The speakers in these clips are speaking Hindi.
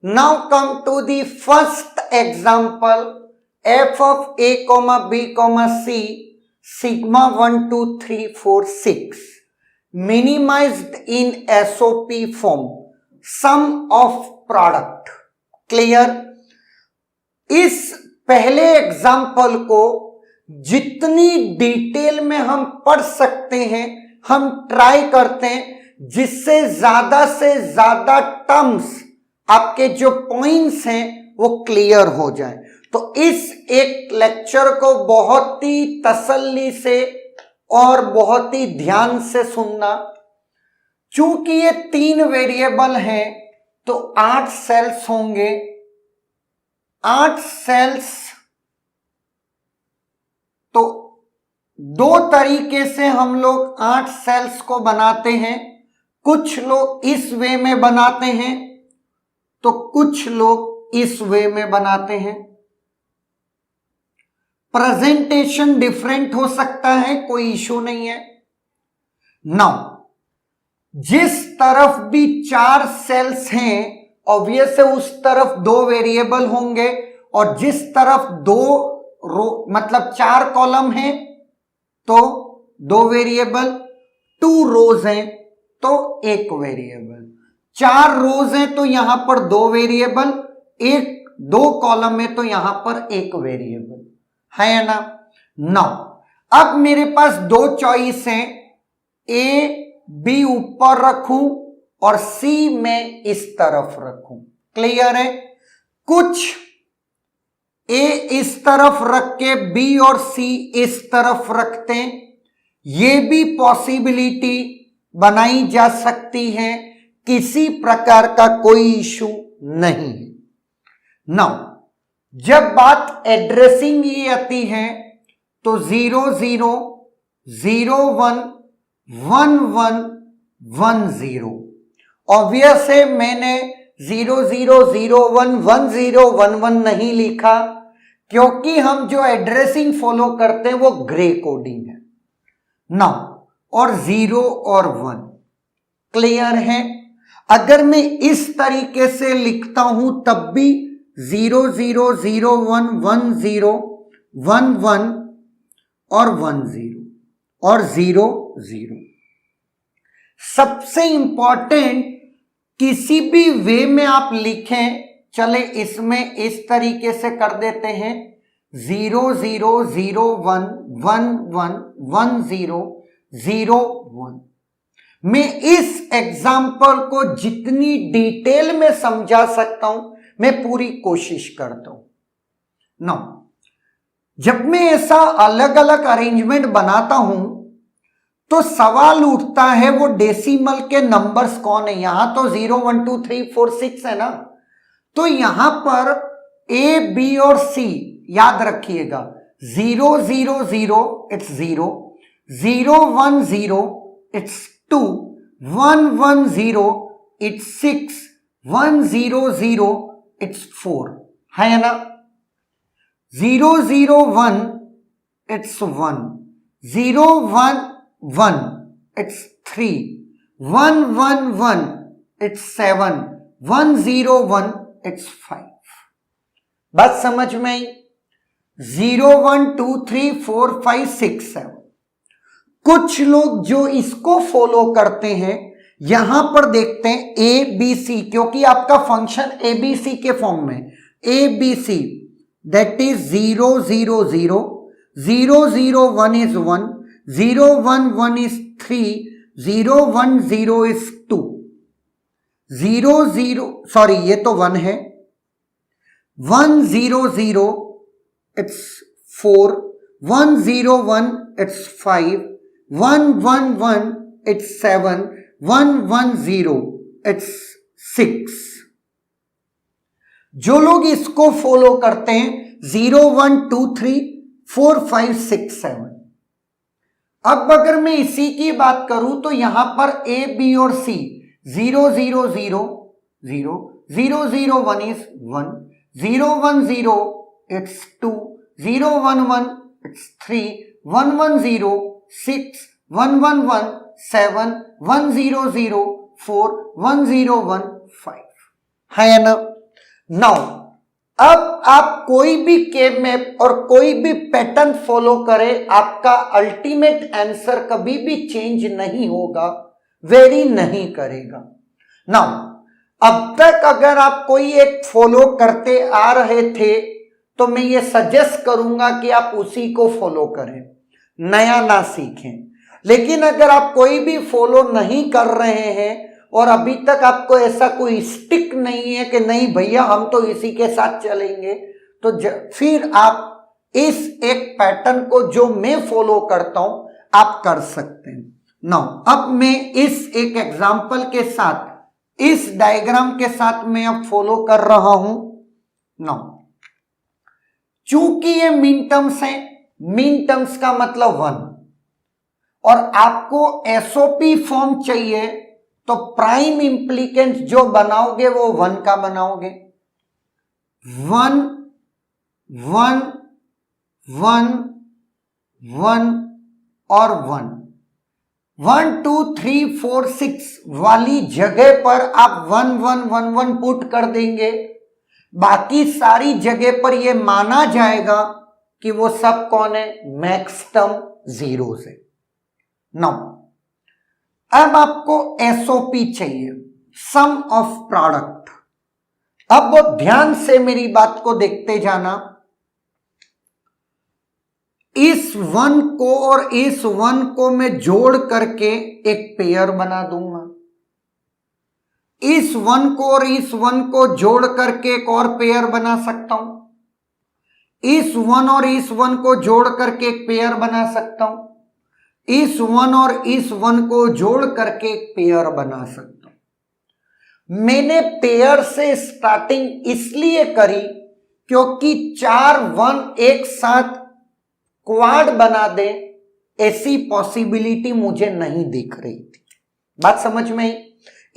Now come to the first example. F of a comma b comma c sigma 1 2 3 4 6 minimized in SOP form. Sum of product. Clear? इस पहले एग्जाम्पल को जितनी डिटेल में हम पढ़ सकते हैं हम ट्राई करते हैं, जिससे से ज्यादा टर्म्स आपके जो पॉइंट्स हैं वो क्लियर हो जाए। तो इस एक लेक्चर को बहुत ही तसल्ली से और बहुत ही ध्यान से सुनना। चूंकि ये 3 वेरिएबल हैं तो 8 सेल्स होंगे। 8 सेल्स तो 2 तरीके से हम लोग 8 सेल्स को बनाते हैं। कुछ लोग इस वे में बनाते हैं तो कुछ लोग इस वे में बनाते हैं। प्रेजेंटेशन डिफरेंट हो सकता है, कोई इशू नहीं है। नाउ जिस तरफ भी 4 सेल्स हैं ऑब्वियस है उस तरफ 2 वेरिएबल होंगे, और जिस तरफ 2 रो मतलब 4 कॉलम हैं तो 2 वेरिएबल, 2 रोज हैं तो 1 वेरिएबल, 4 रोज हैं तो यहां पर 2 वेरिएबल, 2 कॉलम है तो यहां पर 1 वेरिएबल है ना। नाउ अब मेरे पास 2 चॉइस हैं, ए बी ऊपर रखूं और सी में इस तरफ रखूं। क्लियर है? कुछ ए इस तरफ रख के बी और सी इस तरफ रखते हैं, ये भी पॉसिबिलिटी बनाई जा सकती है, किसी प्रकार का कोई इशू नहीं है। नाउ जब बात एड्रेसिंग की आती है तो 0 0 0 1 1 1 1 0। ऑब्वियस है मैंने 0 0 0 1 1 0 1 1 नहीं लिखा, क्योंकि हम जो एड्रेसिंग फॉलो करते हैं वो ग्रे कोडिंग है। नाउ और 0 और 1 क्लियर है। अगर मैं इस तरीके से लिखता हूं तब भी 0 0 0 1 1 0 1 1 और 1 0 और 0 0। सबसे इंपॉर्टेंट किसी भी वे में आप लिखें, चले इसमें इस तरीके से कर देते हैं 0 0 0 1 1 1 1 0 0 1। मैं इस एग्जाम्पल को जितनी डिटेल में समझा सकता हूं मैं पूरी कोशिश करता हूं। नो जब मैं ऐसा अलग अलग अरेंजमेंट बनाता हूं तो सवाल उठता है वो डेसिमल के नंबर्स कौन है। यहां तो 0 1 2 3 4 6 है ना, तो यहां पर ए बी और सी याद रखिएगा। 0 0 0 इट्स 0, 0 1 0 इट्स 2, 1 1 0 इट्स 6, 1 0 0 इट्स 4 है ना। 0 0 1 इट्स 1, 0 1 1 इट्स 3, 1 1 1 इट्स 7, 1 0 1 इट्स 5। बात समझ में आई? 0 1 2 3 4 5 6 7। कुछ लोग जो इसको फॉलो करते हैं यहां पर देखते हैं ए बी सी, क्योंकि आपका फंक्शन ए बी सी के फॉर्म में A B C, that is 0 0 0 0 0 1 is 1, 0 1 1 is 3, 0 1 0 is 2, 0 0 sorry ये तो 1 है, 1 0 0 इट्स 4, 1 0 1 इट्स 5, 1 1 1 इट्स 7, 1 1 0 इट्स 6। जो लोग इसको फॉलो करते हैं 0 1 2 3 4 5 6 7। अब अगर मैं इसी की बात करूं तो यहां पर ए बी और सी 0 0 0 0 0 0 1 is 1, 0 1 0 it's 2, 0 1 1 it's 3, 1 1 0 6, 1 1 1 7, 1 0 0 4, 1 0 1 5 है ना। नाउ अब आप कोई भी के मैप और कोई भी पैटर्न फॉलो करें, आपका अल्टीमेट आंसर कभी भी चेंज नहीं होगा, वेरी नहीं करेगा। नाउ अब तक अगर आप कोई एक फॉलो करते आ रहे थे तो मैं ये सजेस्ट करूंगा कि आप उसी को फॉलो करें, नया ना सीखें। लेकिन अगर आप कोई भी फॉलो नहीं कर रहे हैं और अभी तक आपको ऐसा कोई स्टिक नहीं है कि नहीं भैया हम तो इसी के साथ चलेंगे, तो फिर आप इस एक पैटर्न को जो मैं फॉलो करता हूं आप कर सकते हैं। नाउ अब मैं इस एक एग्जांपल के साथ, इस डायग्राम के साथ मैं अब फॉलो कर रहा हूं। नाउ चूंकि ये मीन टर्म्स हैं, मीन टर्म्स का मतलब 1, और आपको एसओपी फॉर्म चाहिए तो प्राइम इंप्लीकेंट जो बनाओगे वो 1 का बनाओगे। 1 1 1 1 और 1 1 2 3 4 6 वाली जगह पर आप 1 1 1 1 पुट कर देंगे। बाकी सारी जगह पर यह माना जाएगा कि वो सब कौन है, मैक्स टर्म जीरोस है। नाउ अब आपको एसओपी चाहिए, सम ऑफ प्रोडक्ट। अब वो ध्यान से मेरी बात को देखते जाना। इस 1 को और इस 1 को मैं जोड़ करके एक पेयर बना दूंगा। इस 1 को और इस 1 को जोड़ करके एक और पेयर बना सकता हूं। इस 1 और इस 1 को जोड़ करके एक पेयर बना सकता हूं। इस 1 और इस 1 को जोड़ करके एक पेयर बना सकता हूं। मैंने पेयर से स्टार्टिंग इसलिए करी क्योंकि 4 1 एक साथ क्वाड बना दे, ऐसी पॉसिबिलिटी मुझे नहीं दिख रही थी। बात समझ में आई?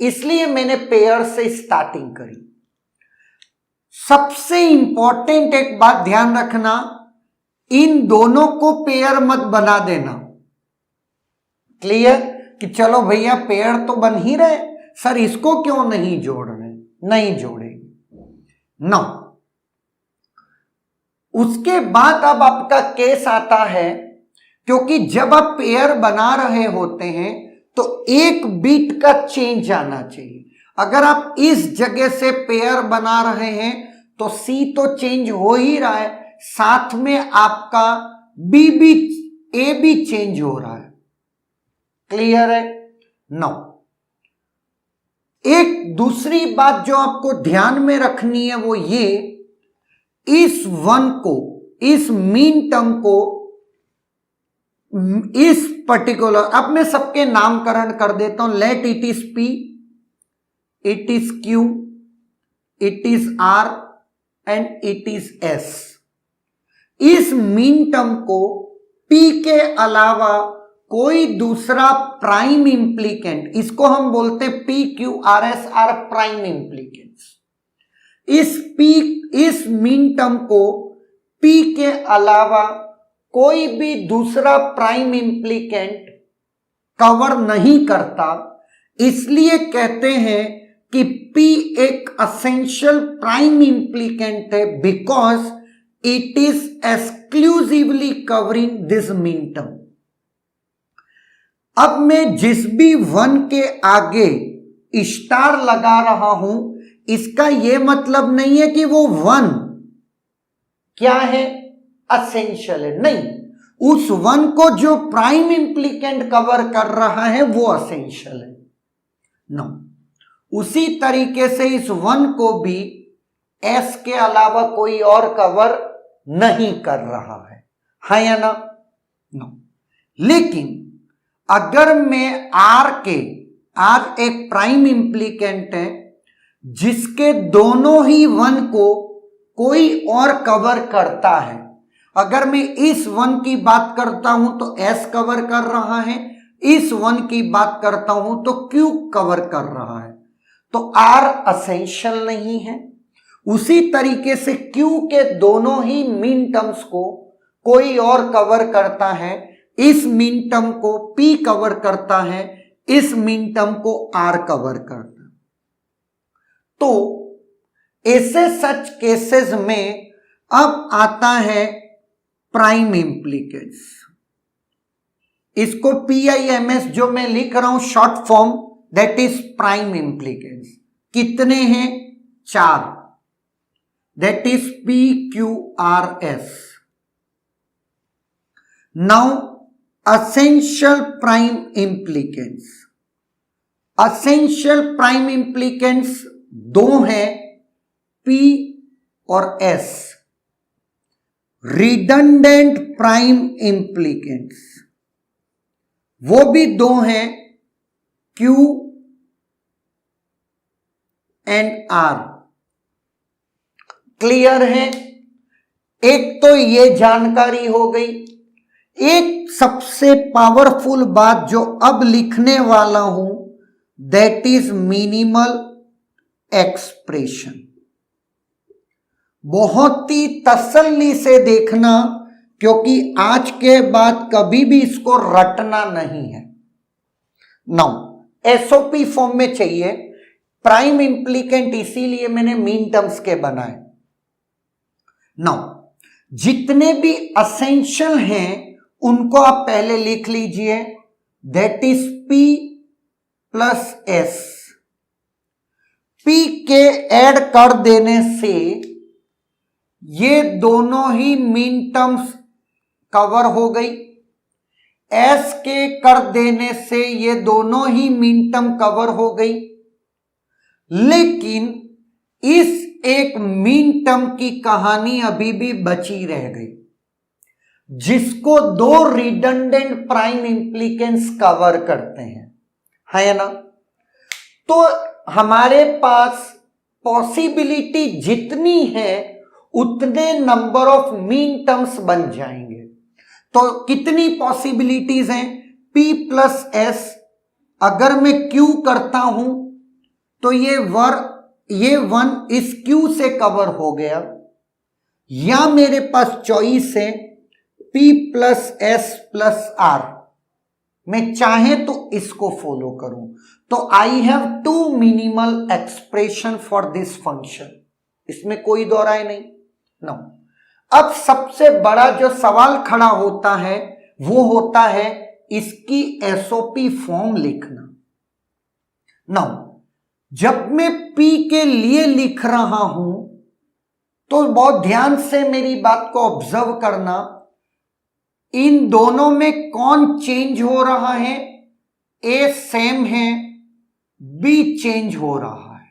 इसलिए मैंने पेयर से स्टार्टिंग करी। सबसे इंपॉर्टेंट एक बात ध्यान रखना, इन दोनों को पेयर मत बना देना। क्लियर? कि चलो भैया पेयर तो बन ही रहे, सर इसको क्यों नहीं जोड़ रहे, नहीं जोड़ेंगे। नो, उसके बाद अब आपका केस आता है, क्योंकि जब आप पेयर बना रहे होते हैं तो एक बीट का चेंज आना चाहिए। अगर आप इस जगह से पेयर बना रहे हैं तो सी तो चेंज हो ही रहा है, साथ में आपका बी भी, ए भी चेंज हो रहा है। क्लियर है? नो, एक दूसरी बात जो आपको ध्यान में रखनी है वो ये, इस 1 को, इस मीन टर्म को, इस पर्टिकुलर, अब मैं सबके नामकरण कर देता हूं। Let it is P, it is Q, it is R and it is S. इस मीन टर्म को पी के अलावा कोई दूसरा प्राइम इंप्लीकेंट, इसको हम बोलते हैं P Q R S are prime implicants. इस मीन टर्म को पी के अलावा कोई भी दूसरा प्राइम इंप्लीकेंट कवर नहीं करता, इसलिए कहते हैं कि P एक असेंशियल प्राइम इंप्लीकेंट है because it is exclusively covering this mean term. अब मैं जिस भी 1 के आगे स्टार लगा रहा हूं, इसका यह मतलब नहीं है कि वो 1 क्या है, असेंशियल है। नहीं, उस 1 को जो प्राइम इंप्लीकेंट कवर कर रहा है वो असेंशियल है। नो, उसी तरीके से इस 1 को भी एस के अलावा कोई और कवर नहीं कर रहा है या ना? नो। लेकिन अगर मैं आर एक प्राइम इंप्लीकेंट है जिसके दोनों ही 1 को कोई और कवर करता है, अगर मैं इस 1 की बात करता हूं तो एस कवर कर रहा है, इस 1 की बात करता हूं तो क्यू कवर कर रहा है, तो आर असेंशियल नहीं है। उसी तरीके से क्यू के दोनों ही मीन टर्म्स को कोई और कवर करता है, इस मीन टर्म को पी कवर करता है, इस मीन टर्म को आर कवर करता है। तो ऐसे सच केसेस में अब आता है प्राइम इंप्लीकेंस। इसको PIMS जो मैं लिख रहा हूं short form, that is prime implicants. कितने हैं? 4, that is PQRS। Now essential prime implicants. Essential prime implicants 2 है, P और S। रिडंडेंट प्राइम इंप्लीकेंस वो भी 2 हैं, Q एंड R। क्लियर है? एक तो ये जानकारी हो गई। एक सबसे पावरफुल बात जो अब लिखने वाला हूं, दैट इज मिनिमल एक्सप्रेशन। बहुत ही तसल्ली से देखना, क्योंकि आज के बाद कभी भी इसको रटना नहीं है। नाउ SOP फॉर्म में चाहिए। प्राइम इंप्लीकेंट इसीलिए मैंने मीन टर्म्स के बनाए। नाउ जितने भी असेंशियल हैं उनको आप पहले लिख लीजिए, that is P plus S। P के ऐड कर देने से ये दोनों ही मीन टर्म्स कवर हो गई। S के कर देने से ये दोनों ही मीन टर्म कवर हो गई। लेकिन इस एक मीन टर्म की कहानी अभी भी बची रह गई, जिसको 2 रिडंडेंट प्राइम इंप्लीकेंस कवर करते हैं, है ना? तो हमारे पास पॉसिबिलिटी जितनी है उतने नंबर ऑफ मीन टर्म्स बन जाएंगे। तो कितनी पॉसिबिलिटीज हैं? P plus S। अगर मैं Q करता हूं तो ये 1 इस Q से कवर हो गया, या मेरे पास चॉइस है P plus S plus R। मैं चाहे तो इसको फॉलो करूं, तो I have 2 minimal expression for this function. इसमें कोई दो राय नहीं। नो, अब सबसे बड़ा जो सवाल खड़ा होता है वो होता है इसकी SOP फॉर्म लिखना। नाउ जब मैं P के लिए लिख रहा हूं तो बहुत ध्यान से मेरी बात को ऑब्जर्व करना। इन दोनों में कौन चेंज हो रहा है? A सेम है, B चेंज हो रहा है,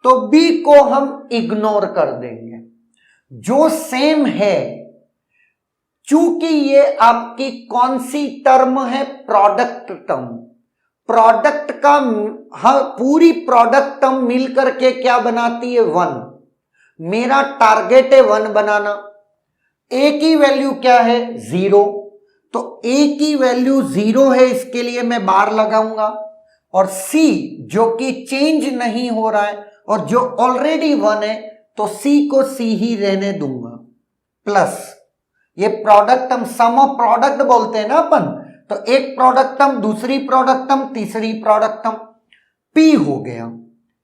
तो B को हम इग्नोर कर देंगे। जो सेम है, चूंकि ये आपकी कौन सी टर्म है? Product term. प्रोडक्ट का पूरी प्रोडक्ट टर्म मिलकर के क्या बनाती है? 1। मेरा टारगेट है 1 बनाना। A की वैल्यू क्या है? 0। तो A की वैल्यू 0 है, इसके लिए मैं बार लगाऊंगा। और C जो कि चेंज नहीं हो रहा है और जो ऑलरेडी 1 है, तो C को C ही रहने दूंगा, प्लस ये product term, sum of product बोलते हैं ना अपन, तो एक प्रोडक्ट टर्म, दूसरी प्रोडक्ट टर्म, तीसरी प्रोडक्ट टर्म, P हो गया।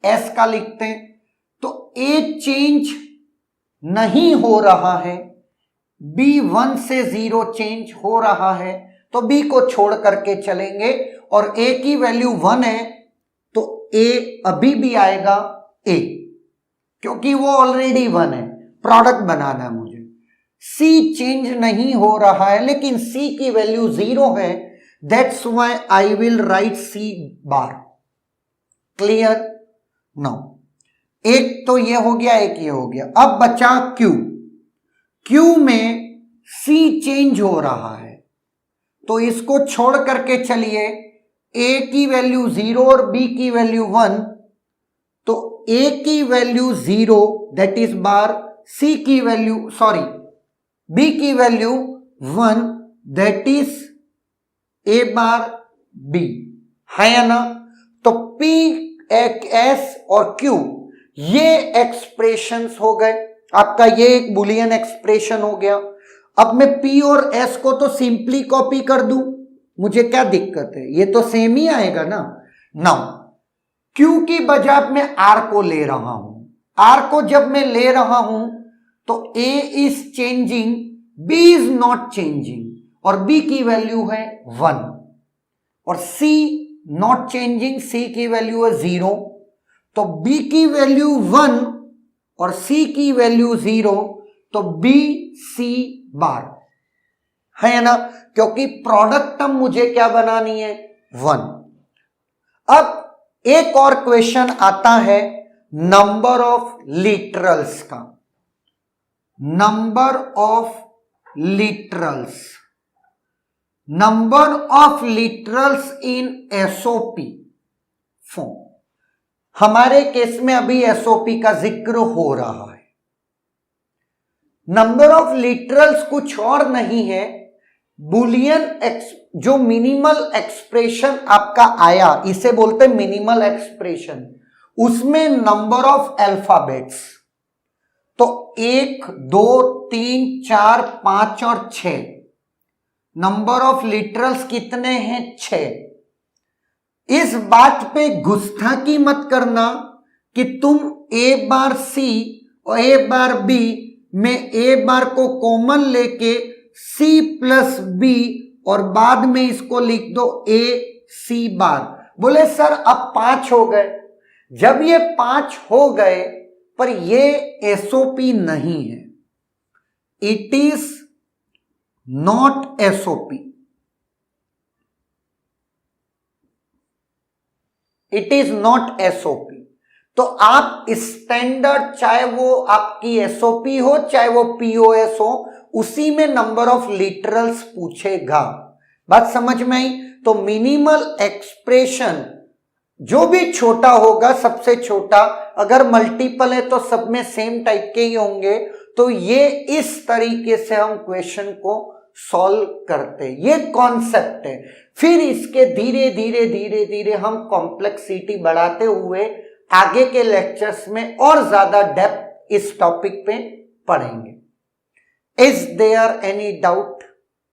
S का लिखते हैं, तो A चेंज नहीं हो रहा है, B 1 से 0 चेंज हो रहा है, तो B को छोड़ करके चलेंगे। और A की वैल्यू 1 है, तो A अभी भी आएगा A, क्योंकि वो ऑलरेडी 1 है। प्रोडक्ट बनाना है मुझे। C चेंज नहीं हो रहा है, लेकिन C की वैल्यू 0 है, that's why I will write C bar. Clear? Now एक तो ये हो गया, एक ये हो गया। अब बचा Q। Q में C चेंज हो रहा है, तो इसको छोड़ करके चलिए। A की वैल्यू 0 और B की वैल्यू 1, तो A की value 0 that is bar, C की वैल्यू B की value 1 that is A bar B, है ना? तो P, S और Q ये एक्सप्रेशंस हो गए। आपका ये एक बुलियन एक्सप्रेशन हो गया। अब मैं P और S को तो सिंपली कॉपी कर दूं, मुझे क्या दिक्कत है? ये तो सेम ही आएगा ना। नाउ Q की बजाय मैं R को ले रहा हूं, R को जब मैं ले रहा हूं तो A is changing, B is not changing, और B की वैल्यू है 1, और C नॉट चेंजिंग, C की वैल्यू है 0, तो B की वैल्यू 1 और C की वैल्यू 0, तो B C बार है ना, क्योंकि प्रोडक्ट टर्म मुझे क्या बनानी है, 1। अब एक और क्वेश्चन आता है नंबर ऑफ लिटरल्स का, number of literals, number of literals in SOP form. हमारे केस में अभी एसओपी का जिक्र हो रहा है। नंबर ऑफ लिटरल्स कुछ और नहीं है, बुलियन जो मिनिमल एक्सप्रेशन आपका आया, इसे बोलते हैं मिनिमल एक्सप्रेशन, उसमें नंबर ऑफ अल्फाबेट्स, तो 1 2 3 4 5 और 6, नंबर ऑफ लिटरल्स कितने हैं, 6। इस बात पे गुस्ताखी मत करना कि तुम ए बार सी और ए बार बी में ए बार को कॉमन लेके सी प्लस बी और बाद में इसको लिख दो ए सी बार। बोले सर अब 5 हो गए। जब ये 5 हो गए पर ये एसओपी नहीं है, it is not SOP, it is not SOP. तो आप स्टैंडर्ड, चाहे वो आपकी एसओपी हो चाहे वो पीओएस हो, उसी में नंबर ऑफ लिटरल्स पूछेगा। बात समझ में आई? तो मिनिमल एक्सप्रेशन जो भी छोटा होगा, सबसे छोटा, अगर मल्टीपल है तो सब में सेम टाइप के ही होंगे। तो ये इस तरीके से हम क्वेश्चन को सॉल्व करते, ये कॉन्सेप्ट है। फिर इसके धीरे धीरे धीरे धीरे हम कॉम्प्लेक्सिटी बढ़ाते हुए आगे के लेक्चर्स में और ज्यादा डेप्थ इस टॉपिक पे पढ़ेंगे। Is there any doubt?